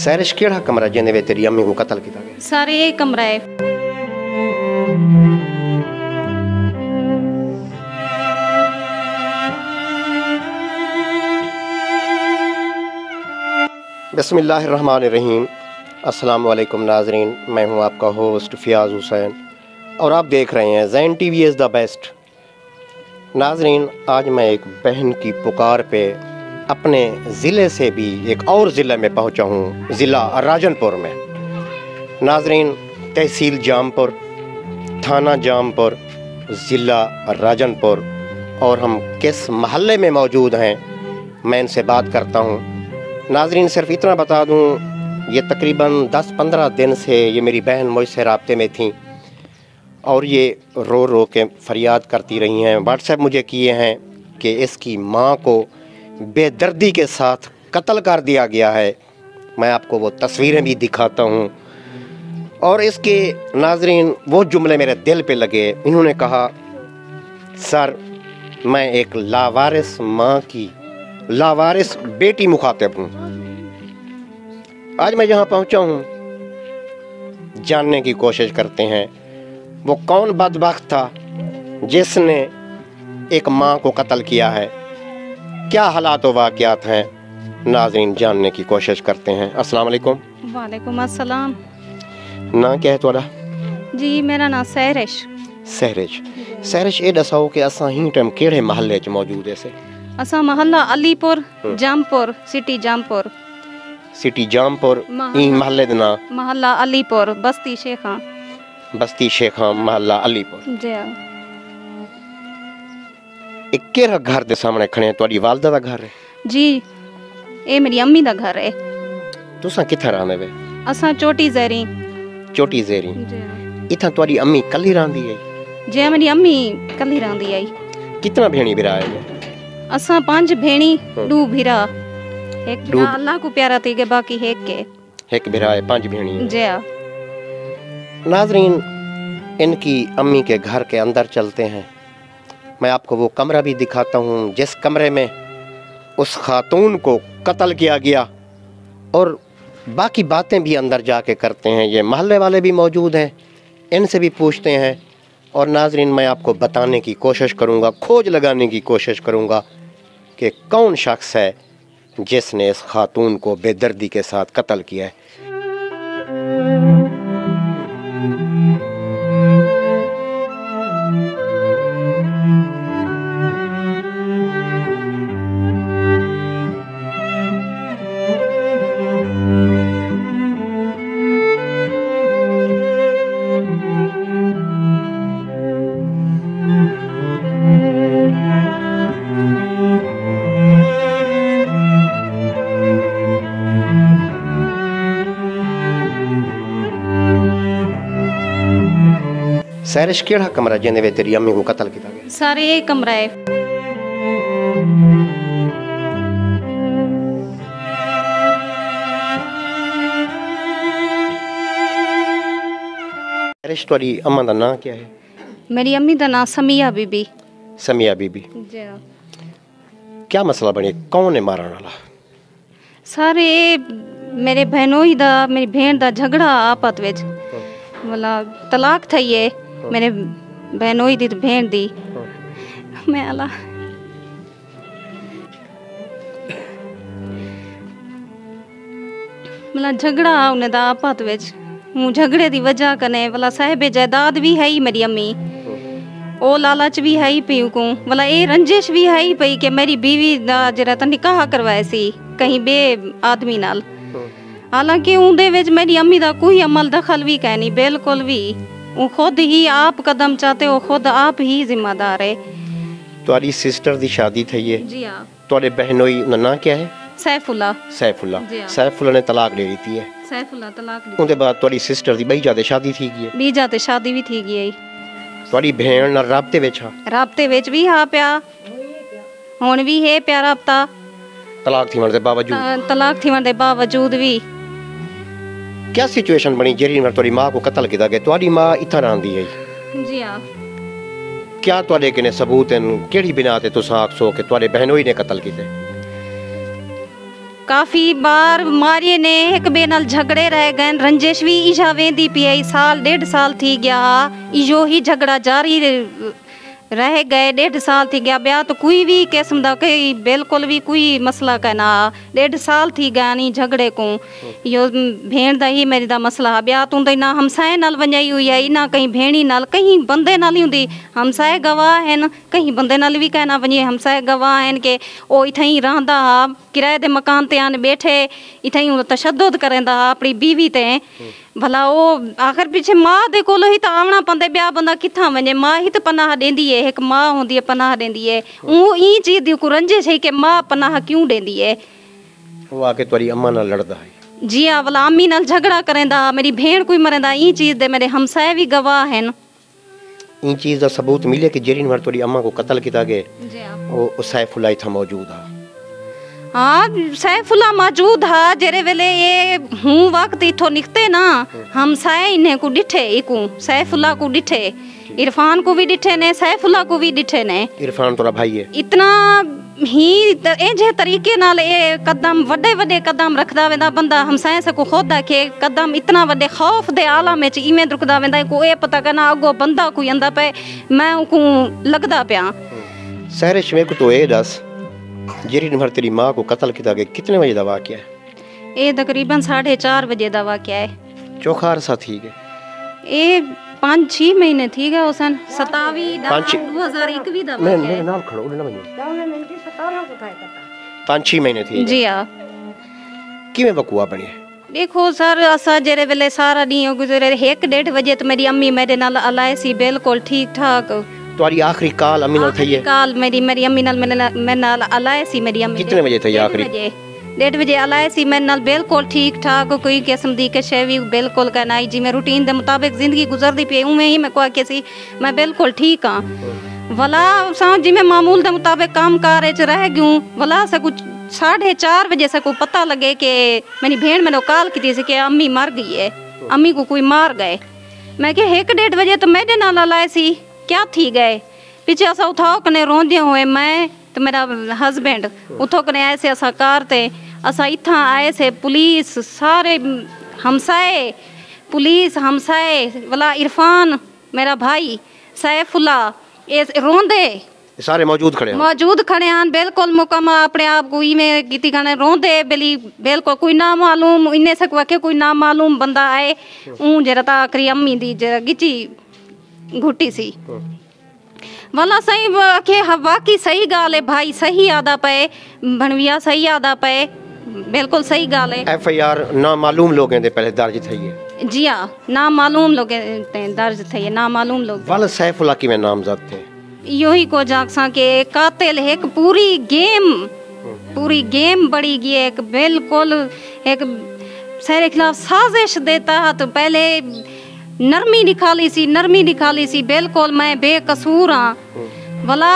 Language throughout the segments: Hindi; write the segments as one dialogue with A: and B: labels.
A: सैरिश केड़ा कमरा जिंदे विच तेरी अम्मी को कत्ल किया गया?
B: सारे ये कमरा है।
A: बिस्मिल्लाहिर्रहमानिर्रहीम। अस्सलाम वालेकुम नाजरीन, मैं हूं आपका होस्ट फ़ियाज़ हुसैन और आप देख रहे हैं ज़ैन टीवी इज़ द बेस्ट। नाजरीन, आज मैं एक बहन की पुकार पे अपने ज़िले से भी एक और ज़िले में पहुंचा हूं, ज़िला राजनपुर में। नाजरीन, तहसील जामपुर, थाना जामपुर, ज़िला राजनपुर, और हम किस महल्ले में मौजूद हैं मैं इनसे बात करता हूं। नाजरीन, सिर्फ इतना बता दूं, ये तकरीबन 10-15 दिन से ये मेरी बहन मुझसे राब्ते में थी और ये रो रो के फरियाद करती रही हैं। व्हाट्सएप मुझे किए हैं कि इसकी माँ को बेदर्दी के साथ कत्ल कर दिया गया है। मैं आपको वो तस्वीरें भी दिखाता हूँ। और इसके नाजरीन वो जुमले मेरे दिल पे लगे। इन्होंने कहा, सर मैं एक लावारिस माँ की लावारिस बेटी मुखातिब हूँ। आज मैं जहाँ पहुँचा हूँ, जानने की कोशिश करते हैं वो कौन बदबख्त था जिसने एक माँ को कत्ल किया है, क्या हालात व वाक़यात हैं। नाज़रीन, जानने की कोशिश करते हैं। अस्सलाम वालेकुम।
B: वालेकुम अस्सलाम।
A: ना क्या है थोड़ा?
B: जी, मेरा नाम सैरिश।
A: सैरिश, ये दसाओ कि असां ही टाइम केड़े महल्ले च मौजूद है से?
B: असा महल्ला अलीपुर जामपुर, सिटी जामपुर।
A: सिटी जामपुर ई महल्ले दा नाम?
B: महल्ला अलीपुर, बस्ती शेखा।
A: बस्ती शेखा, महल्ला अलीपुर।
B: जी।
A: एक केड़ा घर दे सामने खड़े हैं? तुम्हारी वालदा दा घर है?
B: जी, ये मेरी अम्मी दा घर है।
A: तुसां कित्थे रहंदे वे?
B: असा चोटी ज़ेरी।
A: चोटी ज़ेरी।
B: जी।
A: इथां तुम्हारी अम्मी कल्ली रहंदी है?
B: जी, मेरी अम्मी कल्ली रहंदी है।
A: कितना भेणी बिरा है?
B: असा 5 भेणी, 2 भिरा। एक भिरा अल्लाह को प्यारा थी के बाकी एक
A: भिरा है, 5 भेणी।
B: जी।
A: नाजरीन, इनकी अम्मी के घर के अंदर चलते हैं। मैं आपको वो कमरा भी दिखाता हूँ जिस कमरे में उस खातून को कत्ल किया गया, और बाकी बातें भी अंदर जाके करते हैं। ये महल्ले वाले भी मौजूद हैं, इनसे भी पूछते हैं। और नाजरीन, मैं आपको बताने की कोशिश करूँगा, खोज लगाने की कोशिश करूँगा कि कौन शख्स है जिसने इस खातून को बेदर्दी के साथ कत्ल किया है। सैरिश, केड़ा कमरा जिंदे विच तेरी अम्मी को कत्ल किया गया?
B: सारे ये कमरा है।
A: सैरिश, तुम्हारी अम्मा दा नाम क्या है?
B: मेरी अम्मी दा नाम समिया बीबी।
A: समिया बीबी।
B: जी।
A: क्या मसला बने, कौन है मारने वाला?
B: सारे मेरे बहनोई दा, मेरी बहन दा झगड़ा आपस विच, वाला तलाक थई है मेरे बहनोई दी बहन दी। मैं अला मतलब झगड़ा उन्हें दा आपस विच, हूँ झगड़े दी वजह कने वाला साहिब जायदाद भी है ही मेरी अम्मी, ओ लालच भी है ही पी को, वाला ए रंजिश भी है ही पई कि मेरी बीवी दा जरा तो निकाह करवाए सी कहीं बे आदमी नाल। हालांकि उनदे विच मेरी अम्मी दा कोई अमल दखल भी कह नहीं, बिल्कुल भी। वो खुद ही आप कदम चाहते हो, खुद आप ही जिम्मेदार है।
A: तुम्हारी सिस्टर दी शादी थई है?
B: जी हाँ।
A: तुम्हारे बहनोई दा नाम क्या है?
B: सैफुल्ला।
A: सैफुल्ला ने तलाक ले ली है।
B: सैफुल्ला तलाक ली।
A: उनके बाद तुम्हारी सिस्टर दी बई जाते शादी थी गई है?
B: बी जाते शादी भी थी गई।
A: तुम्हारी बहन नाल राब्ते विच हा?
B: राब्ते विच भी हा प्या, हुण भी है प्या राब्ता।
A: तलाक थी दे बावजूद?
B: तलाक थी दे बावजूद भी।
A: क्या सिचुएशन बनी जेरी में तुम्हारी मां को कत्ल किया गया? तुम्हारी मां इतना रहंदी है?
B: जी हां।
A: क्या तुम्हारे किने सबूत हैं, केड़ी बिना ते तुस आखसो कि तुम्हारे बहनोई ने कत्ल किया?
B: काफ़ी बार मारिए ने एक बे नाल झगड़े रह गए रंजिश भी इजा वेंदी पई आई साल 1.5 साल थी गया इजो ही झगड़ा जारी रह गए 1.5 साल थी गया ब्याह तो कोई भी किस्म का कई बिल्कुल भी कोई मसला का ना 1.5 साल थी गया नी झगड़े को यो भेण दा ही मेरी दा मसला ब्याह तू तो ना हमसाए नाल वंजाई हुई है ना कहीं भेणी नाल कहीं बंदे नाल ही हुंदी हमसाए गवाह हैं कहीं बंदे नाल भी कहना वंजे हमसाए गवाह हैं के ओ इथई रहंदा हा किराए दे मकान ते आन बैठे इथई तशद्दुद करेंदा हा अपनी बीवी ते भला वो आखिर पीछे माँ दे कोलो ही तो आवना पंदे ब्याह बंदा किथा वने माँ ही तो पनाह देंदी है एक माँ होंदी है पनाह देंदी है वो ई चीज दी को रंजिश है कि माँ पनाह क्यों देंदी है
A: वो आके तुम्हारी अम्मा नाल लड़दा है
B: जी हाँ भला अम्मी नाल झगड़ा करेंदा मेरी भेण कोई मरेंदा ई चीज दे मेरे हमसाए भी गवाह हैं
A: इन चीज का सबूत मिले कि जेरी बार तुम्हारी अम्मा को कत्ल किया गया
B: जी हाँ
A: वो सैफुल्ला इथा मौजूद है
B: हाँ सैफुल्ला मौजूद हा जेरे वेले ये हूँ वक्त इथो निकते ना हम साए इन्हें को डिठे इकू सैफुल्ला को डिठे इरफान को भी डिठे ने सैफुल्ला को भी डिठे ने
A: इरफान तोरा भाई है
B: इतना ही एजे तरीके नाल ए कदम वड्डे वड्डे कदम रखदा वेंदा बंदा हमसाए से को खुदा के कदम इतना वड्डे खौफ दे आलम में इवें रुकदा वेंदा को ए पता करना अगो बंदा कोई अंदा पे मैं को लगदा पिया
A: सहरिश में को तो ए दस जेरी भर तेरी माँ को कत्ल किया गया कितने बजे दवा किया है
B: ये तकरीबन 4:30 बजे दवा क्या है
A: चौखा अरसा थी गए
B: ये 5-6 महीने थी गए उसन 27/2021 दवा
A: मेरे नाल खड़ो ना बनी 5-6 महीने थी
B: जी हां
A: किवें बकुआ बनी
B: देखो सर असा जेरे वेले सारा दी गुजरे 1-1.5 बजे तो मेरी अम्मी मेरे नाल अलाए सी बिल्कुल ठीक ठाक
A: तुम्हारी आखिरी कॉल अम्मी नाल थई है
B: कॉल मेरी अम्मी नाल मेरे नाल अलाए सी मेरी अम्मी
A: कितने बजे थई आखिरी
B: 1:30 बजे अलाए सी मेरे नाल बिल्कुल ठीक ठाक कोई किस्म दी के शे भी बिल्कुल का नहीं जी मैं रूटीन दे मुताबिक जिंदगी गुजरदी पे उवें ही मैं को के सी मैं बिल्कुल ठीक हां वला सा जी मैं मामूल दे मुताबिक काम कार च रह गयूं वला से कुछ 4:30 बजे से को पता लगे कि मेरी भेण मैंने कॉल की थी कि अम्मी मर गई है अम्मी को कोई मार गए मैं के 1-1.5 बजे तो मेरे नाल अलाए सी क्या थी गए पीछे असा उठाओ कने रोंदे हुए मैं तो मेरा हस्बैंड उठो कने ऐसे असा कार ते असा इथा आए से पुलिस सारे हमसाए पुलिस हमसाए वाला इरफान मेरा भाई सैफुल्ला ये रोंदे
A: सारे मौजूद खड़े हैं बिल्कुल मुकम्मल अपने आप को इवें कीती खाने रोंदे बेली बिल्कुल कोई ना मालूम इन्ने सकवा के कोई ना मालूम बंदा आए ऊं जरा ता आखरी अम्मी दी जरा गिची घुटी सी वाला सही के वाकई सही गाल है भाई सही आदा पे भणविया सही आदा पे बिल्कुल सही गाल है एफआईआर ना मालूम लोगों दे पहले दर्ज थई है
B: जी हां ना मालूम लोग ते दर्ज थई है ना मालूम लोग
A: वाला सैफुल्ला की में नामजद थे
B: यो ही को जागसा के कातिल एक पूरी गेम बड़ी गई एक बिल्कुल एक सारे खिलाफ साजिश देता है तो पहले नरमी निकाली सी बिल्कुल मैं बेकसूर हाँ भला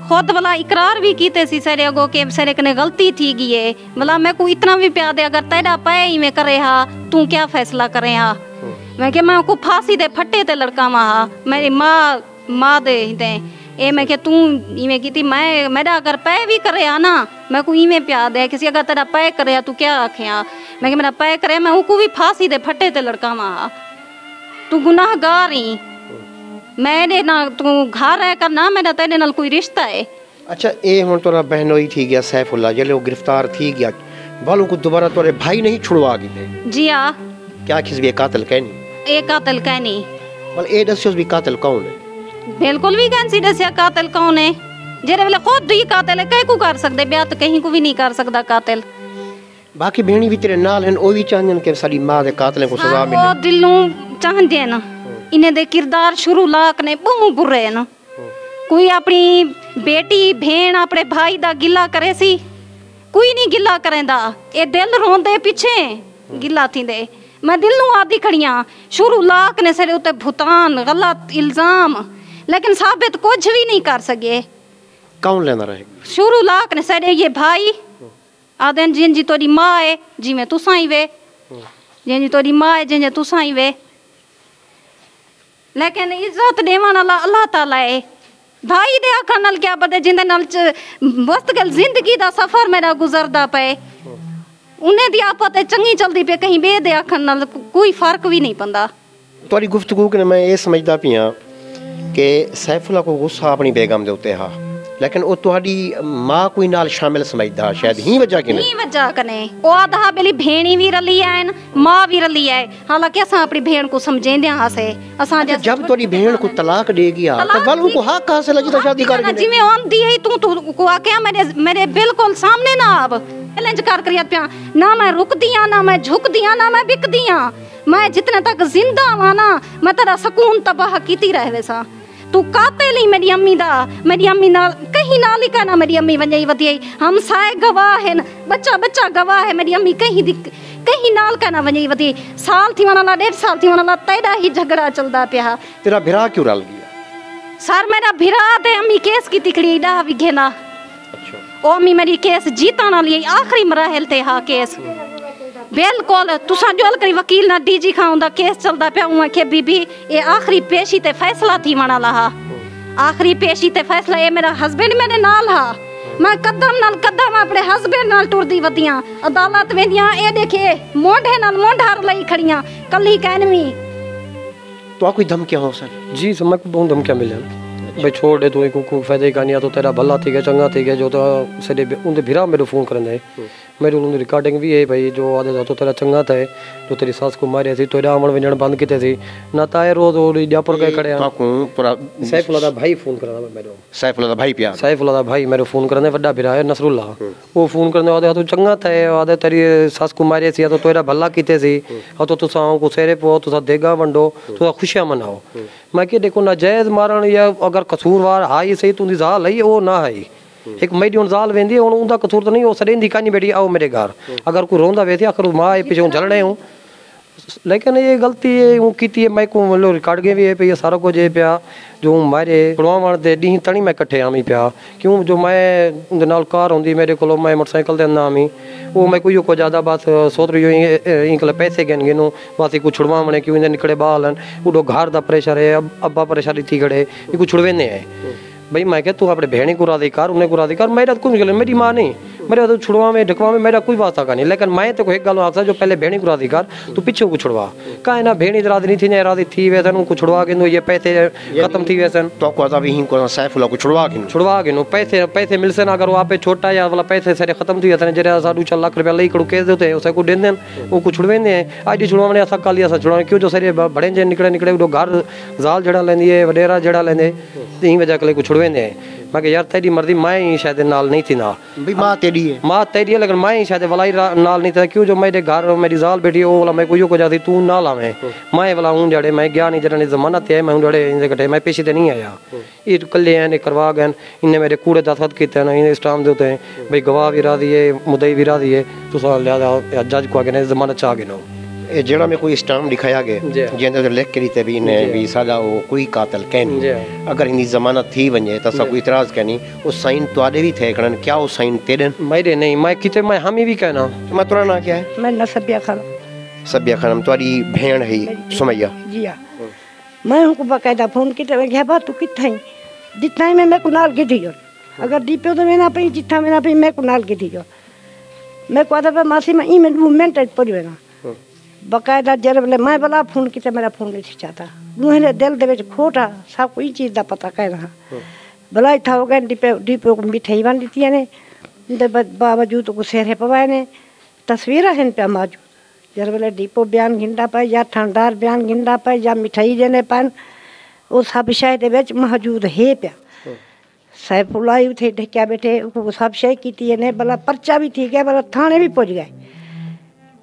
B: खुद भला इकरार भी कीते सी सारे अगो के सारे कने गलती थी गई है भला मैं को इतना भी प्यार दे अगर तेरा पाए ही में करे हा तू क्या फैसला करे हा मैं के मैं को फांसी दे फट्टे ते लड़कावा हा मेरी माँ दे ए मैं के तू इवें कीती मैं मेरा अगर पै भी करे हा ना मैं को इवें प्यार दे किसी अगर तेरा पै करे हा तू क्या आखे हा मैं के मेरा पै करे मैं उको भी फांसी दे फट्टे ते लड़कावा हा तू गुनाहगार ही मैंने ना तू घर रह कर ना मेरा तेरे नाल कोई रिश्ता है
A: अच्छा ए हुन तोरा बहनोई थी गया सैफुल्ला जले वो गिरफ्तार थी गया वालों को दोबारा तोरे भाई नहीं छुड़वा गए
B: जी हां
A: क्या खिसबे कातिल कहनी
B: ए कातिल कहनी
A: बल ए दस्योस भी कातिल कौन है
B: बिल्कुल भी कैंसी दस्या कातिल कौन है जेरे वेले खुद ही कातिल है कहीं को कर सकदे ब्याह तो कहीं को भी नहीं कर सकदा कातिल
A: बाकी भेणी भी तेरे नाल हैं ओ भी चाहन के साडी मां दे कातिल को सजा मिले
B: ओ दिलों चाहंदे ना इन्हें दे किरदार शुरू लाक ने बहुत बुरे ना कोई अपनी बेटी भेण अपने भाई दा गिला करे सी कोई नहीं गिला करेंदा ए दिल रोंदे पीछे गिला थींदे मैं दिल नू आदी खड़ियां शुरू लाक ने सारे उते भुतान गलत इल्जाम लेकिन साबित कुछ भी नहीं कर सके
A: कौन लेना रहेगा
B: शुरू लाक ने सारे ये भाई आदन जिन जी तोरी माँ है जिवें तुसां ही वे जिन जी तोरी माँ है जिन तुसां ही वे लेकिन इज्जत देवन वाला अल्लाह ताला है भाई दे आखण नाल क्या पता जिंदे नाल मुस्तकिल जिंदगी दा सफर मेरा गुजरदा पे उन्हें दी आपत चंगी चलती पे कहीं बे दे आखन नाल कोई फर्क भी नहीं पंदा।
A: तुहाडी गुफ्तगू कने मैं ये समझदा पिया कि सैफुल्ला को गुस्सा अपनी बेगम दे उत्ते हा, लेकिन वो तुहाडी मां कोई नाल शामिल समझदा शायद ही वजह कि
B: नहीं वजह कने ओ आधा बेली भेणी भी रली है मां भी रली है। हालांकि असा अपनी भेण को समझेंदे हासे असा
A: जब तुहाडी भेण को तलाक दे गया तो बल उनको हक हासिल है जिदा शादी कर
B: जिवें आंदी है तू को आके मेरे बिल्कुल सामने ना आव एलंज कर करिया पिया ना मैं रुकदी हां ना मैं झुकदी हां ना मैं बिकदी हां। मैं जितने तक जिंदा हां ना मैं तेरा सुकून तबाह कीती रहवे सा। तू काते ली मेरी अम्मी नाल कहीं नाल ही कहना मेरी अम्मी वंजई वधी हम साए गवाह है बच्चा गवाह है मेरी अम्मी कहीं नाल कहना वंजई वधी साल थी वना 1.5 साल थी वना तेरा ही झगड़ा चलदा पिया।
A: तेरा भिरा क्यों रल गया?
B: सर मेरा भिरा ते अम्मी केस की तिकड़ी डा विघे ना। अच्छा ओ अम्मी मेरी केस जीता ना लिए आखिरी मराहल ते हा केस बिल्कुल तुसा जो करी वकील ना डीजी खाऊंदा केस चलदा पे उहा के बीबी ये आखिरी पेशी ते फैसला थी वना लहा आखिरी पेशी ते फैसला ये मेरा हस्बैंड मेरे नाल हा। मैं कदम अपने हस्बैंड नाल टुरदी वदियां अदालत वेंदियां ए देखे मोंढे नाल मोंढार लई खड़ियां कल्ली कहनवी
A: तो कोई धमकियां हो सर?
C: जी समझ बहुत धमकियां मिले भाई छोड़ दे तू को फायदा ही कानी तो तेरा भला थी गया चंगा थी गया जो तो सडे उनके भिरा मेरे फोन करने मेरे उन्होंने रिकॉर्डिंग भी है भाई जो आदे तो तेरा चंगा था जो तेरी सास को मारे थी तेरा आमण वजन बंद किते थी ना ताए रोज और ड्यापर के खड़े
A: पूरा
C: सैफुल्ला दा भाई फोन करना मेरे
A: सैफुल्ला दा भाई पिया
C: सैफुल्ला दा भाई मेरे फोन करने बड़ा भिरा है नसरुल्ला वो फोन करने आदे तो चंगा था आदे तेरी सास को मारे थी तो तेरा भला किते थी तो तुसा को सेरे पो तुसा देगा वंडो तुसा खुशियां मनाओ। मैं कि देखो नाजायज मारण या अगर कसूरवार हाई सही तुंदी जाल है वो ना है एक मई दी जाल वेंदी हुन उनदा कसूर तो नहीं वो सडेंदी कानी बेटी आओ मेरे घर अगर कोई रोंदा वेथी आखिर मां ए पीछे झलने हूं लेकिन ये गलती है वो कीती है मैं को मतलब रिकॉर्ड के भी है पे सारा कुछ है पिया जो मारे पड़वावण दे डी तणी मैं इकट्ठे आमी पिया क्यों जो मैं उनदे नाल कार होंदी मेरे को मैं मोटरसाइकिल दे ना आमी वो मैं कोई को ज्यादा बात सोच रही हूं इनके पैसे गन गिनो वासी को छुड़वावणे क्यों इने निकले बालन उडो घर दा प्रेशर है अब्बा परेशानी थी गड़े ये को छुड़वेने है भाई मैं क्या तू अपने बहनी को राधी कर उन्हें को राधी कर मेरा कुछ गल मेरी माँ नहीं मेरे तो छुड़वा में ढकवा में मेरा कोई वास्ता का नहीं लेकिन मैं तो एक गल आपसे जो पहले बहनी को राधी कर तू पीछे को छुड़वा कहीं ना बहनी राधी नहीं थी ना राधी थी वैसे उनको छुड़वा के ये पैसे खत्म थी वैसे
A: तो को भी ही को सैफुल्ला को छुड़वा के पैसे मिलसे ना अगर वो आप छोटा या वाला पैसे सारे खत्म थी वैसे जरा 4.5 लाख रुपया लई कड़ो केस देते उसे को देन वो को छुड़वेंदे हैं आज छुड़वाने ऐसा काली ऐसा छुड़वा क्यों जो सारे बड़े जे निकले वो घर जाल जड़ा लेंदी है वडेरा जड़ा लेंदे यही वजह के को छुड़वेंदे हैं। मैं यार तेरी मर्जी मैं ही शायद नाल नहीं थी ना भी मां तेरी है
C: लेकिन मैं ही शायद वाला ही नाल नहीं था क्यों जो मेरे घर मेरी जाल बेटी वो वाला मैं कोई को जाती तू ना लावे मैं वाला हूं जड़े मैं गया नहीं जड़े जमानत है मैं जड़े इनके कटे मैं पेशी ते नहीं आया ये कल्ले हैं ने करवा गए इन्ने मेरे कूड़े दस्तखत किते ना इन स्टाम देते हैं भाई गवाह भी राधी है मुद्दई भी राधी है तो साल लिया जज को आगे जमानत चाह गए नो
A: ये जेड़ा में कोई स्टाम दिखाया गया जेंदे लिख के रीते भी ने भी सादा वो कोई कातिल कहनी अगर इनी जमानत थी वने त सब इतराज कहनी वो साइन तवाडे भी थे करन क्या वो साइन तेरे
C: मेरे नहीं मैं किते मैं हम ही भी कहना
A: मैं तोरा ना क्या है
D: मैं नसबिया खानम
A: तुम्हारी भेण है सुमैया
D: जी हां मैं उनको बकायदा फोन किते मैं गया बा तू किथे जितना में मैं कुनाल के दियो अगर दीपो तो मेना पे जितना मेना पे मैं कुनाल के दियो मैं को आदा मासी में ई में मूवमेंट पड़ी ना बकायदा जर बोले मैं वाला फोन किते मेरा फोन नहीं चाहता मुझे दिल दे विच खोटा सब कोई चीज़ का पता कह रहा भला था हो गए दीपो को मिठाई बन दी ने बावजूद को सेरे पवाए ने तस्वीर हैं पे मौजूद जर बोले दीपो बयान गिंदा पाए या थानेदार बयान गिंदा पाए या मिठाई देने पान वो सब शायद विच मौजूद है पे सैफुल्ला थे ढक्या बैठे सब शय की ने भला पर्चा भी थी गया भला थाने भी पहुँच गए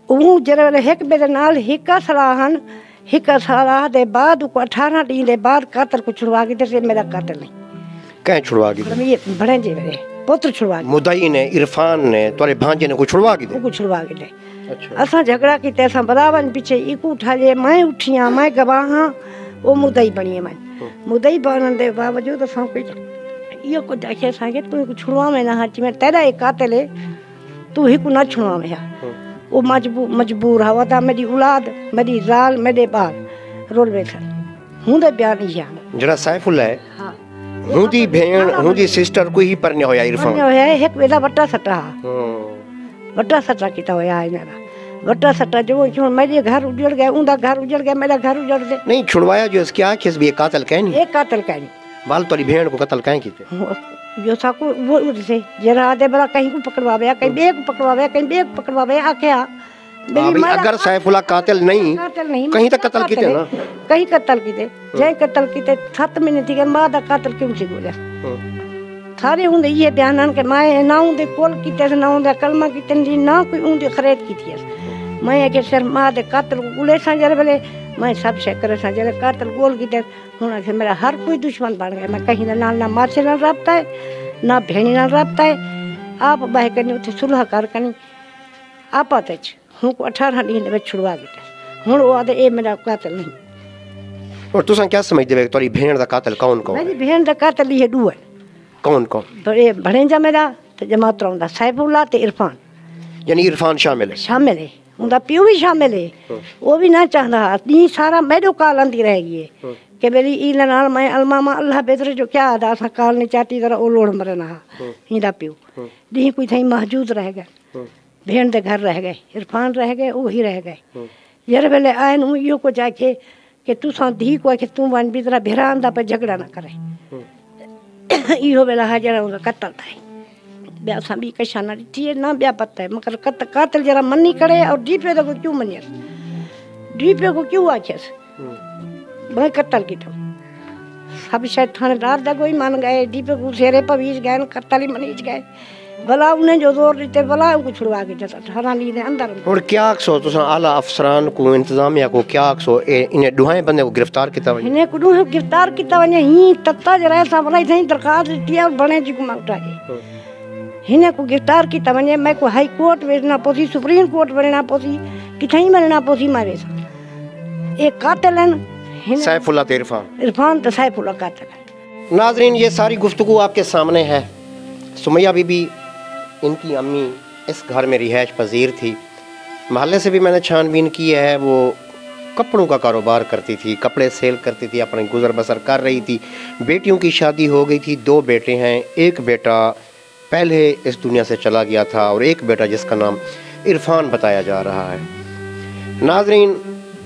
D: वो जरा एक मेरे नाल हिक सलाह दे बाद 18 दिन दे बाद कातर को छुड़वा के दे मेरा कातर नहीं
A: कहीं छुड़वा के
D: ये बड़े जे मेरे पुत्र छुड़वा
A: मुद्दई ने इरफान ने तोरे भांजे ने को छुड़वा के दे अच्छा
D: असा झगड़ा कीते असा बराबर पीछे इको उठा ले मैं उठिया मैं गवाह वो मुद्दई बनी मैं मुद्दई बनन दे बावजूद असा कोई यो को देखे सागे तू को छुड़वा में ना हाची में तेरा एक कातिल है तू ही को ना छुड़वा में वो मजबूर हवा था मेरी औलाद मेरी जाल मेरे बाल रोल बैठा हूं दे बयान ही
A: जरा सैफुल्ला है हां हुंदी भेण हुंदी सिस्टर कोई ही परने होया इरफान
D: होया एक वेदा बट्टा सटा वड्डा सट्टा किया होया इन्हां दा वड्डा सट्टा जो हुण मेरे घर उजड़ गए उनका घर उजड़ गया मेरा घर उजड़ दे
A: नहीं छुड़वाया जो इसकी आंखें से भी कातल कहनी
D: एक कातल कहनी
A: वाल तोरी भेड़ को कत्ल कहीं कीते
D: जो साको वो से जरा दे बड़ा कहीं को पकड़वावे कहीं बे को पकड़वावे कहीं बे को पकड़वावे आख्या
A: अगर सैफुल्लाह कातिल नहीं कहीं तक कत्ल कीते ना
D: कहीं कत्ल कीते जय कत्ल कीते 7 महीने थी मां दा कातिल क्यों सी बोले सारे हुंदे ये बयान के माए ना हुंदे कोल कीते ना हुंदे कलमा कीते ना कोई हुंदे खरीद की थी मैं के सर मां दे कातिल गुले सा जरे बेले मैं सब से करे सा जरे कातिल गोल कीते हुन से मेरा हर कोई दुश्मन बन गया मैं कहीं ना मां से ना रबता है ना भेणी ना रबता है आप बाहे करनी उथे सुलह कर कनी आपाते हूँ को 18 दिन में छुड़वा गया हूँ वो आदे ए मेरा कातिल नहीं
A: और तुसा क्या समझ देवे तोरी भेड़ दा कातिल कौन कौन
D: मेरी भेड़ दा कातिल ये दो है
A: कौन कौन
D: तो ये भणेजा मेरा तो जमात रौंदा सैफुल्लाह ते इरफान
A: यानी इरफान शामिल है उनका प्यो भी शामिल है वो भी ना चाहता दी सारा मेरे काल आंदी रह गई है कि मेरी इन नाल मैं अलमामा अल्लाह बेदर जो क्या आदा सा काल ने चाहती तरह ओ लोड़ मरना हिंदा प्यो दी कोई थई महजूद रह गया भेड़ दे घर रह गए इरफान रह गए वो ही रह गए जर वेले आए नु यो को जाके कि तू सा धी को कि तू वन भी तेरा भेरा आंदा पर झगड़ा ना करे इहो वेला हाजरा उनका कत्ल था ब्याह सा भी कशा ना थी ना ब्याह पता है मगर कातिल जरा मनी करे और डीपे को क्यों मनियस डीपे को क्यों आखियस मैं कत्ल की तो सब शायद थानेदार दा कोई मान गए डीपे को सेरे पवीज गए कत्ल ही मनीज गए भला उन्हें जो जोर देते भला उनको छुड़वा के जाता 18 दिन अंदर और क्या आखसो तुसा आला अफसरान को इंतजामिया को क्या आखसो इन्हें दुहाए बंदे को गिरफ्तार किता वने
D: इन्हें कुडू गिरफ्तार किता वने ही तत्ता जरा सामला थई दरखास्त दी और बने जी को मांगता है इन्हें को गिरफ्तार किता वने मैं को हाई कोर्ट भेजना पोसी सुप्रीम कोर्ट भेजना पोसी किथई मरना पोसी मारे सा एक कातिलन
A: सैफुल्लाह
D: इरफान तो सैफुल्लाह कातिल
A: नाजरीन ये सारी गुफ्तगू आपके सामने है सुमैया बीबी इनकी अम्मी इस घर में रिहाइश पजीर थी महल्ले से भी मैंने छानबीन की है वो कपड़ों का कारोबार करती थी कपड़े सेल करती थी अपनी गुजर बसर कर रही थी बेटियों की शादी हो गई थी 2 बेटे हैं एक बेटा पहले इस दुनिया से चला गया था और एक बेटा जिसका नाम इरफान बताया जा रहा है नाजरीन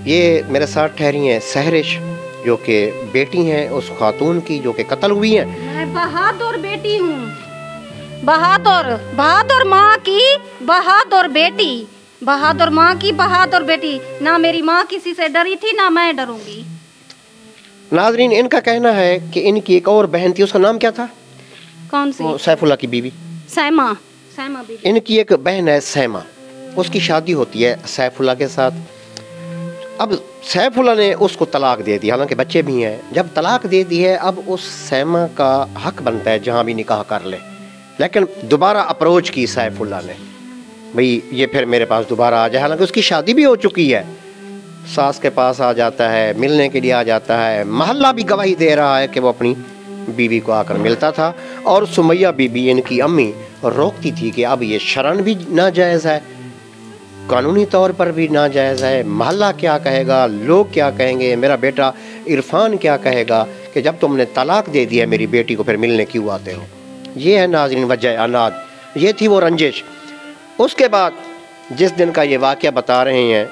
A: ये मेरे साथ ठहरी हैं सहरिश जो कि बेटी हैं उस खातून की जो कि कत्ल हुई हैं
B: मैं बहादुर बेटी हूँ बहादुर माँ की बहादुर बेटी बहादुर माँ की बहादुर बेटी ना मेरी माँ किसी से डरी थी ना मैं डरूंगी
A: नाजरीन इनका कहना है कि इनकी एक और बहन थी उसका नाम क्या था
B: कौन सी
A: सैफुल्लाह की बीवी
B: सैमा बीबी
A: इनकी एक बहन है सैमा उसकी शादी होती है सैफुल्लाह के साथ अब सैफुल्लाह ने उसको तलाक दे दी हालांकि बच्चे भी हैं जब तलाक दे दी है अब उस सैमा का हक बनता है जहाँ भी निकाह कर ले लेकिन दोबारा अप्रोच की सैफुल्लाह ने भाई ये फिर मेरे पास दोबारा आ जाए हालांकि उसकी शादी भी हो चुकी है सास के पास आ जाता है मिलने के लिए आ जाता है महल्ला भी गवाही दे रहा है कि वो अपनी बीवी को आकर मिलता था और सुमैया बीबी इनकी अम्मी रोकती थी कि अब ये शरन भी नाजायज़ है कानूनी तौर पर भी नाजायज़ है महल्ला क्या कहेगा लोग क्या कहेंगे मेरा बेटा इरफान क्या कहेगा कि जब तुमने तलाक दे दिया मेरी बेटी को फिर मिलने क्यों आते हो ये है नाज़रीन वजह अनाद ये थी वो रंजिश उसके बाद जिस दिन का ये वाक़या बता रहे हैं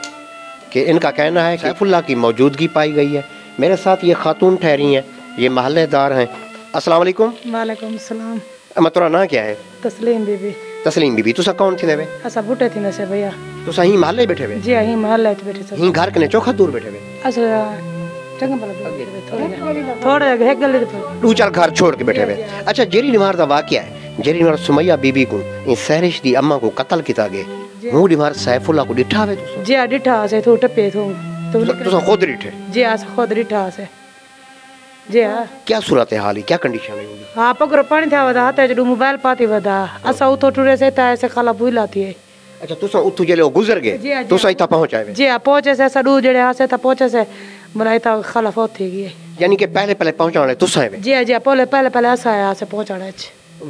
A: कि इनका कहना है सैफुल्लाह की मौजूदगी पाई गई है मेरे साथ ये खातून ठहरी हैं ये महल्लेदार हैं अस्सलाम वालेकुम
E: वालेकुम सलाम
A: मतरा ना क्या है
E: तस्लीम बीबी
A: तुसा कौन थी नेवे
E: असा बुटे थी नसे भैया
A: तुसा ही महल्ले बैठे हुए
E: जी ही महल्ले बैठे सब
A: ही घर कने चौखा दूर बैठे हुए
E: असा चंगा भला थोड़ा एक गली पर
A: 2-4 घर छोड़ के बैठे हुए अच्छा जेरी निवार दा वाकया है जेरी निवार सुमैया बीबी को इन सहरिश दी अम्मा को कत्ल किया गया हूं निवार सैफुल्लाह को डिठा वे
E: जी डिठा से तो टपे तो
A: तुसा खुद डिठे
E: जी आस खुद डिठा से जी
A: क्या सूरत हाल है क्या कंडीशन है
E: हां पकड़ पानी था वदा हाथ जो मोबाइल पाती वदा असा उतो टुरे से ता ऐसे खाला बुलाती है
A: अच्छा तुसा उतो जेले गुजर गए तुसा इता पहुंचाए
E: जी पहुंचे से सडू जेड़े हां से ता पहुंचे से मलाई ता खाला फौत थी गई
A: यानी कि पहले पहुंचाने तुसा है
E: जी पहले असा आया से पहुंचाने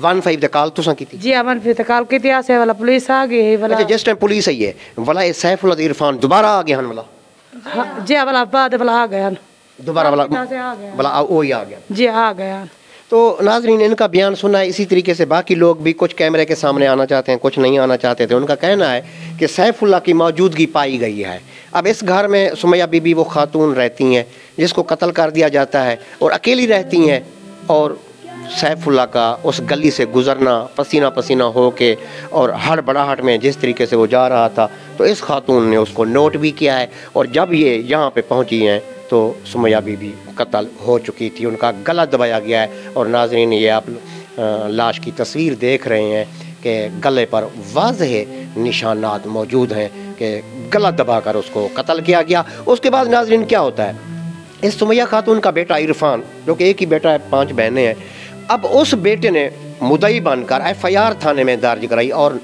A: 15 द कॉल तुसा की थी
E: जी 15 द कॉल की से वाला पुलिस आ गई वाला
A: अच्छा जिस टाइम पुलिस आई है वाला ये सैफुल्लाह इरफान दोबारा आ गया हन वाला
E: जी वाला बाद वाला आ गया
A: दोबारा वाला आ गया
E: जी आ गया
A: तो नाजरीन इनका बयान सुना है, इसी तरीके से बाकी लोग भी कुछ कैमरे के सामने आना चाहते हैं, कुछ नहीं आना चाहते थे। उनका कहना है कि सैफुल्लाह की मौजूदगी पाई गई है। अब इस घर में सुमैया बीबी वो खातून रहती हैं जिसको कत्ल कर दिया जाता है और अकेली रहती हैं, और सैफुल्लाह का उस गली से गुज़रना पसीना पसीना हो के और हड़बड़ाहट में जिस तरीके से वो जा रहा था, तो इस खातून ने उसको नोट भी किया है। और जब ये यहाँ पे पहुँची हैं तो सुमैया बीबी कत्ल हो चुकी थी, उनका गला दबाया गया है। और नाज़रीन ये आप लाश की तस्वीर देख रहे हैं कि गले पर वाज़ेह निशानात मौजूद हैं कि गला दबाकर उसको कत्ल किया गया। उसके बाद नाज़रीन क्या होता है, इस सुमैया खातून का बेटा इरफान, जो कि एक ही बेटा है, 5 बहनें हैं, अब उस बेटे ने मुद्दई बनकर FIR थाने में दर्ज कराई और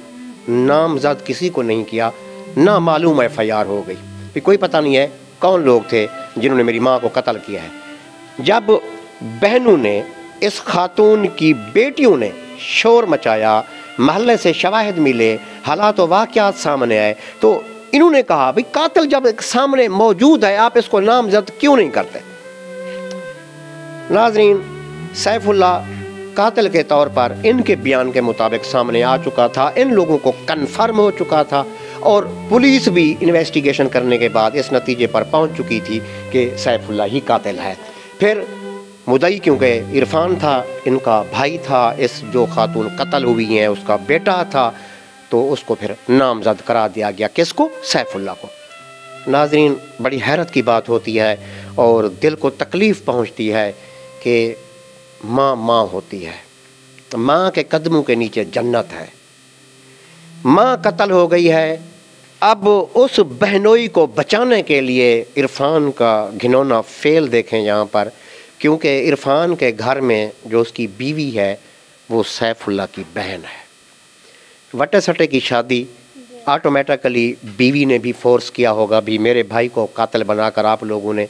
A: नामजद किसी को नहीं किया, ना मालूम FIR हो गई। फिर कोई पता नहीं है कौन लोग थे जिन्होंने मेरी माँ को कत्ल किया है। जब बहनों ने, इस खातून की बेटियों ने शोर मचाया, महल्ले से शवाहिद मिले, हालात व वाक़यात सामने आए, तो इन्होंने कहा भाई कातिल जब सामने मौजूद है आप इसको नामजद क्यों नहीं करते। नाजरीन सैफुल्लाह कातिल के तौर पर इनके बयान के मुताबिक सामने आ चुका था, इन लोगों को कन्फर्म हो चुका था और पुलिस भी इन्वेस्टिगेशन करने के बाद इस नतीजे पर पहुंच चुकी थी कि सैफुल्लाह ही कातिल है। फिर मुद्दई क्योंकि इरफान था, इनका भाई था, इस जो खातून कत्ल हुई हैं उसका बेटा था, तो उसको फिर नामजद करा दिया गया। किसको? सैफुल्लाह को। नाजरीन बड़ी हैरत की बात होती है और दिल को तकलीफ़ पहुंचती है कि माँ होती है, माँ के कदमों के नीचे जन्नत है। माँ कत्ल हो गई है, अब उस बहनोई को बचाने के लिए इरफान का घिनौना फेल देखें यहाँ पर, क्योंकि इरफान के घर में जो उसकी बीवी है वो सैफुल्लाह की बहन है। वटे सटे की शादी ऑटोमेटिकली बीवी ने भी फोर्स किया होगा, भी मेरे भाई को कातिल बनाकर आप लोगों ने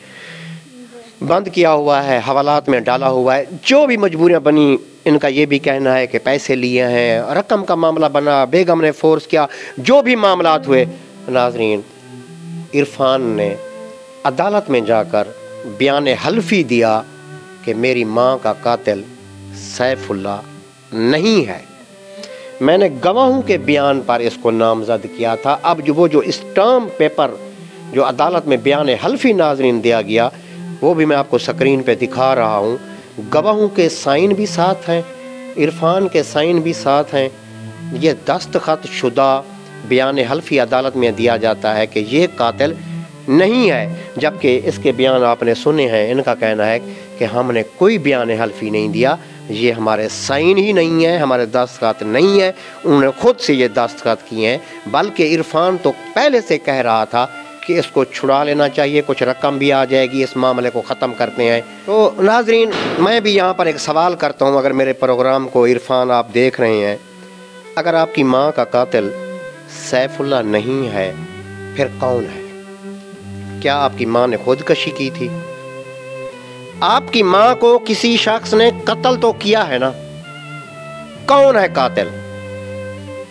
A: बंद किया हुआ है, हवालात में डाला हुआ है। जो भी मजबूरियां बनी, इनका ये भी कहना है कि पैसे लिए हैं, रकम का मामला बना, बेगम ने फोर्स किया, जो भी मामलात हुए। नाजरीन इरफान ने अदालत में जाकर बयान हल्फी दिया कि मेरी माँ का कातिल सैफुल्लाह नहीं है। मैंने गवाहों के बयान पर इसको नामजद किया था। अब जो स्टाम्प पेपर जो अदालत में बयान हल्फी नाजरीन दिया गया, वो भी मैं आपको स्क्रीन पे दिखा रहा हूँ। गवाहों के साइन भी साथ हैं, इरफान के साइन भी साथ हैं। ये दस्तखत शुदा बयान हल्फी अदालत में दिया जाता है कि ये कातिल नहीं है, जबकि इसके बयान आपने सुने हैं। इनका कहना है कि हमने कोई बयान हल्फी नहीं दिया, ये हमारे साइन ही नहीं है, हमारे दस्तखत नहीं है, उन्होंने खुद से ये दस्तखत किए हैं। बल्कि इरफान तो पहले से कह रहा था कि इसको छुड़ा लेना चाहिए, कुछ रकम भी आ जाएगी, इस मामले को ख़त्म करते हैं। तो नाजरीन मैं भी यहाँ पर एक सवाल करता हूँ, अगर मेरे प्रोग्राम को इरफान आप देख रहे हैं, अगर आपकी माँ का कातिल सैफुल्लाह नहीं है फिर कौन है? क्या आपकी माँ ने खुदकशी की थी? आपकी माँ को किसी शख्स ने कत्ल तो किया है ना? कौन है कातिल?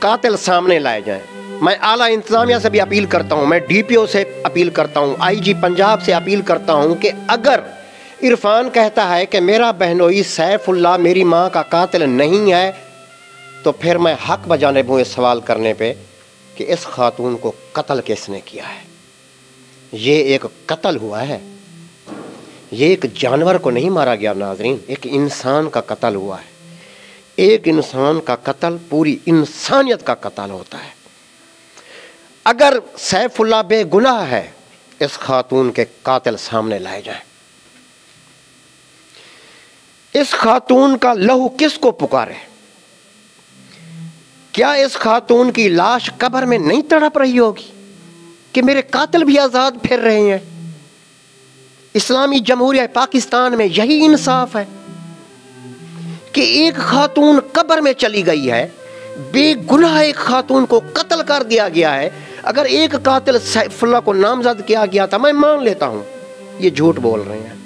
A: कातिल सामने लाए जाएं। मैं आला इंतजामिया से भी अपील करता हूं, मैं DPO से अपील करता हूं, IG पंजाब से अपील करता हूं कि अगर इरफान कहता है कि मेरा बहनोई सैफुल्लाह मेरी माँ का कातिल नहीं है, तो फिर मैं हक बजानिब हूँ इस सवाल करने पे कि इस खातून को कत्ल किसने किया है। ये एक कत्ल हुआ है, ये एक जानवर को नहीं मारा गया नाजरीन, एक इंसान का कत्ल हुआ है। एक इंसान का कत्ल पूरी इंसानियत का कत्ल होता है। अगर सैफुल्लाह बेगुनाह है, इस खातून के कातिल सामने लाए जाएं। इस खातून का लहू किसको पुकारे? क्या इस खातून की लाश कब्र में नहीं तड़प रही होगी कि मेरे कातिल भी आजाद फिर रहे हैं? इस्लामी जमहूरिया पाकिस्तान में यही इंसाफ है कि एक खातून कब्र में चली गई है, बेगुनाह एक खातून को कत्ल कर दिया गया है। अगर एक कातिल सैफुल्लाह को नामजद किया गया था, मैं मान लेता हूं ये झूठ बोल रहे हैं,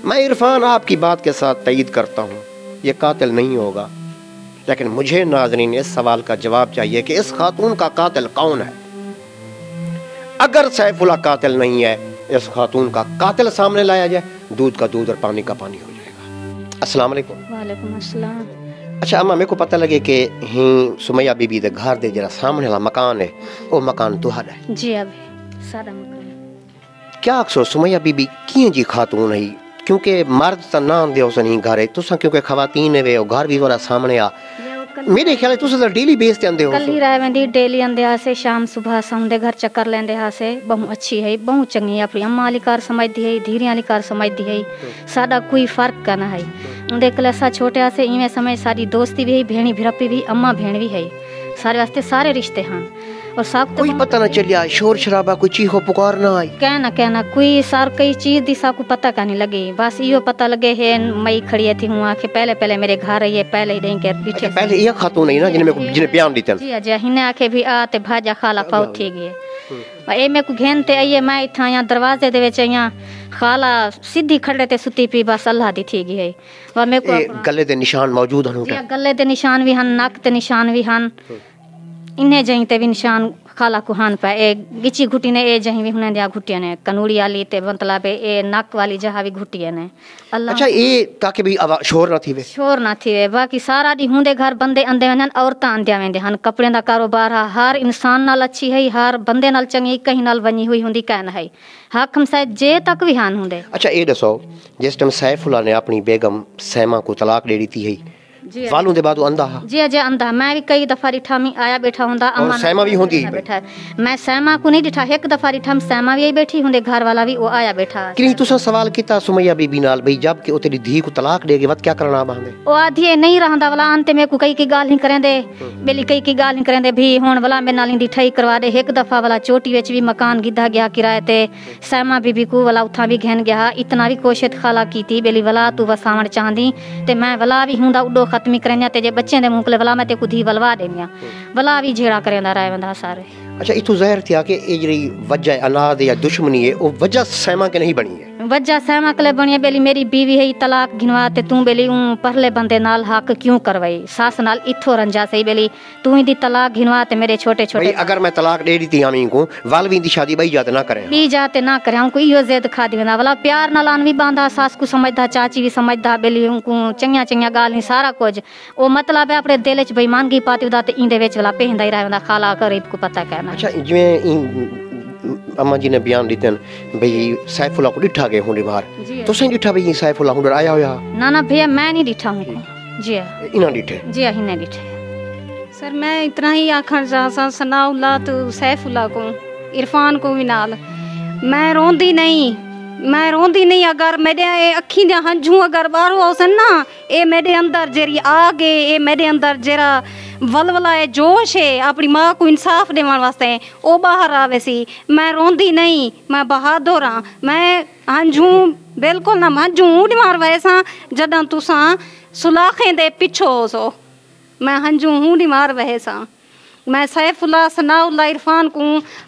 A: मैं इरफान आपकी बात के साथ तईद करता हूं, ये कातिल नहीं होगा। लेकिन मुझे नाजरीन इस सवाल का जवाब चाहिए कि इस खातून का कातिल कौन है? अगर सैफुल्लाह कातिल नहीं है, इस खातून का कातिल सामने लाया जाए, दूध का दूध और पानी का पानी हो जाएगा। अस्सलाम वालेकुम।
B: वालेकुम अस्सलाम।
A: अच्छा अम्मा, मेरे को पता लगे कि ही सुमैया बीबी दे घर दे जरा सामने वाला मकान है, वो मकान तुहाड़ा है?
B: जी अभी सादा मकान।
A: क्या अक्सर सुमैया बीबी किए जी खातून है? क्योंकि मर्द तो ना आंदे उस नहीं घर, तुसा क्योंकि खवातीन है वे घर भी वाला सामने आ, मेरे ख्याल तुसा तो डेली बेस ते आंदे हो।
B: कल ही राय वेंदी डेली आंदे हासे, शाम सुबह सौंदे घर चक्कर लेंदे हासे। बहु अच्छी है, बहु चंगी है, अपनी अम्मा वाली कार समझदी है, धीरे वाली कार समझदी है, साडा कोई फर्क का ना है। उनके कलसा छोटे हासे इवें समय सारी दोस्ती भी है, भेणी भिरपी भी, अम्मा भेण भी है, सारे वास्ते सारे रिश्ते हैं। और सब
A: कोई पता ना चलिया, शोर शराबा, कोई चीखो पुकार ना आई?
B: कहना कोई सार कई चीज दिशा को पता का नहीं लगे, बस यो पता लगे है मई खड़ी थी हुआ कि पहले मेरे घर रही है, पहले ही रही के
A: अच्छा, पहले ये खातून नहीं ना जिन्हें बयान दी
B: जी अजय हिने आखे भी आ ते भाजा खाला पाउ थी गए ए मैं को घेन ते आइए मैं इथा यहाँ दरवाजे दे विच यहाँ खाला सीधी खड़े ते सुती पी, बस अल्लाह दी थी गई। वा मेरे को
A: गले दे निशान मौजूद हन,
B: गले दे निशान भी हन, नक ते निशान भी हन, इन्हें जहीं ते भी निशान खाला को हान पे ए गिची घुटी ने ए जहीं भी हुने दिया घुटिया ने कनूड़ी वाली ते मतलब ए नक वाली जहाँ भी घुटिया ने अल्लाह।
A: अच्छा ये ताकि भी आवाज शोर ना थी वे,
B: शोर ना थी वे। बाकी सारा दी हुंदे घर बंदे अंदे वंदन, औरतां अंदे वेंदे हन, कपड़े दा कारोबार है, हर इंसान नाल अच्छी है, हर बंदे नाल चंगी, कहीं नाल बनी हुई हुंदी कहना है, हक हम शायद जे तक भी हान हुंदे।
A: अच्छा ये दसो, जिस टाइम सैफुल्लाह ने अपनी बेगम सैमा को तलाक दे दी थी है वालों दे बाद वो अंधा हा?
B: जी अजय अंधा, मैं भी कई दफा डिठा में आया बैठा हुंदा, अम्मा
A: सैमा भी होंदी
B: बैठा, मैं सैमा को नहीं डिठा, एक दफा डिठा में सैमा भी बैठी हुंदे, घर वाला भी वो आया बैठा।
A: कि तुसा सवाल किता सुमैया बीबी नाल भाई जब कि ओ तेरी धी को तलाक देगे वत क्या करना बांदे?
B: ओ आधी नहीं रहंदा वाला अंत में को कई की गाल नहीं करेंदे, बेली कई की गाल नहीं करेंदे भी हुन वाला मेरे नाल दी ठई करवा दे। एक दफा वाला चोटी विच भी मकान गिद्धा गया किराए ते, सैमा बीबी को वाला उठा भी घेन गया, इतना भी कोशिश खाला कीती बेली वाला तू वसावण चाहंदी ते मैं वाला भी हुंदा उडो खत्मी करन्या ते बच्चे दे मुंह वला मैं ते कुधी बलवा देनिया, वला भी झेड़ा करेंदा राय वंदा सारे।
A: अच्छा इतो ज़ाहिर थिया कि ए जड़ी वजह अनाद या दुश्मनी है ओ वजह सैमा के नहीं बनी है,
B: वजह सैमा के बनी है बेली मेरी बीवी है तलाक घिनवा ते तू बेली पहले बंदे नाल हक क्यों करवाई, सास नाल इथो रंजा सही बेली तू ही दी तलाक घिनवा ते मेरे छोटे छोटे।
A: अगर मैं तलाक दे दी थी आमी को वालवी दी शादी बई जाते ना करें,
B: बी जाते ना करें, उनको इहो जिद खा दिवंदा वाला प्यार नाल आन भी बांधा, सास को समझदा, चाची भी समझदा, बेली उनको चंगिया चंगिया गाल नहीं सारा कुछ ओ मतलब है अपने दिल च बेईमानगी पाती उदा ते इंदे विच वाला पेंदा ही रहंदा खाला गरीब को पता कहना।
A: अच्छा जिवें अम्मा जी ने बयान दिते भाई सैफुल्लाह को डिठा गए हुंदे बाहर, तो सही डिठा भाई सैफुल्लाह हुंदे आया होया?
B: ना ना भैया मैं नहीं डिठा हूं जी,
A: इना डिठे
B: जी ही नहीं डिठे सर। मैं इतना ही आखण चाहसा सनाउल्लाह तो सैफुल्लाह को इरफान को भी नाल मैं रोंदी नहीं, अगर मेरे अखी दे हंझू अगर बाहर होसन ना ए मेरे अंदर जेरी आग है, ए मेरे अंदर जेरा वलवला है, जोश है अपनी माँ को इंसाफ देवन वास्ते ओ बाहर आवे सी। मैं रोंदी नहीं, मैं बहादुर हाँ, मैं हंझू बिल्कुल ना हंझू ऊँड मार वैसा जदा तुसा सुलाखें दे पिछो हो सो, मैं हंझू ऊँड मार वैसा। मैं सैफुल्लाह सनाउल्लाह इरफान को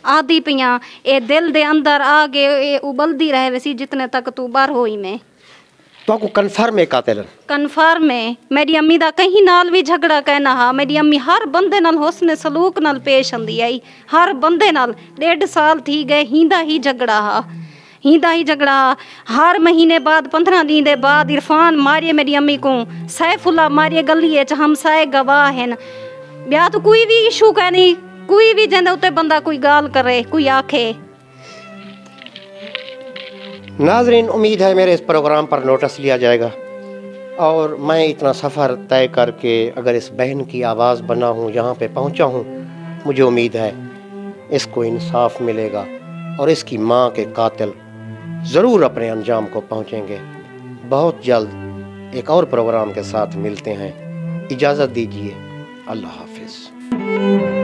B: आदि पिया ए दिल दे अंदर आ गए उबलदी रहे वैसी जितने तक तू बार होई में
A: तो को कंफर्म है कातिल
B: कंफर्म है। मेरी अम्मी दा कहीं नाल भी झगड़ा कहना हा, मेरी अम्मी हर बंदे नाल हुस्न सलूक नाल पेश आंदी आई, हर बंदे नाल 1.5 साल थी गए हिंदा ही झगड़ा हर महीने बाद 15 दिन दे बाद इरफान मारिए मेरी अम्मी को, सैफुल्लाह मारिए गली च हमसाए गवाह हैं, ब्याह तो कोई भी इशू का नहीं, कोई भी जंदे उते बंदा कोई गाल करे कोई आखे।
A: नाजरीन उम्मीद है मेरे इस प्रोग्राम पर नोटिस लिया जाएगा और मैं इतना सफ़र तय करके अगर इस बहन की आवाज़ बना हूँ, यहाँ पे पहुँचा हूँ, मुझे उम्मीद है इसको इंसाफ मिलेगा और इसकी माँ के कातिल ज़रूर अपने अंजाम को पहुँचेंगे। बहुत जल्द एक और प्रोग्राम के साथ मिलते हैं, इजाज़त दीजिए, अल्लाह हाफिज़।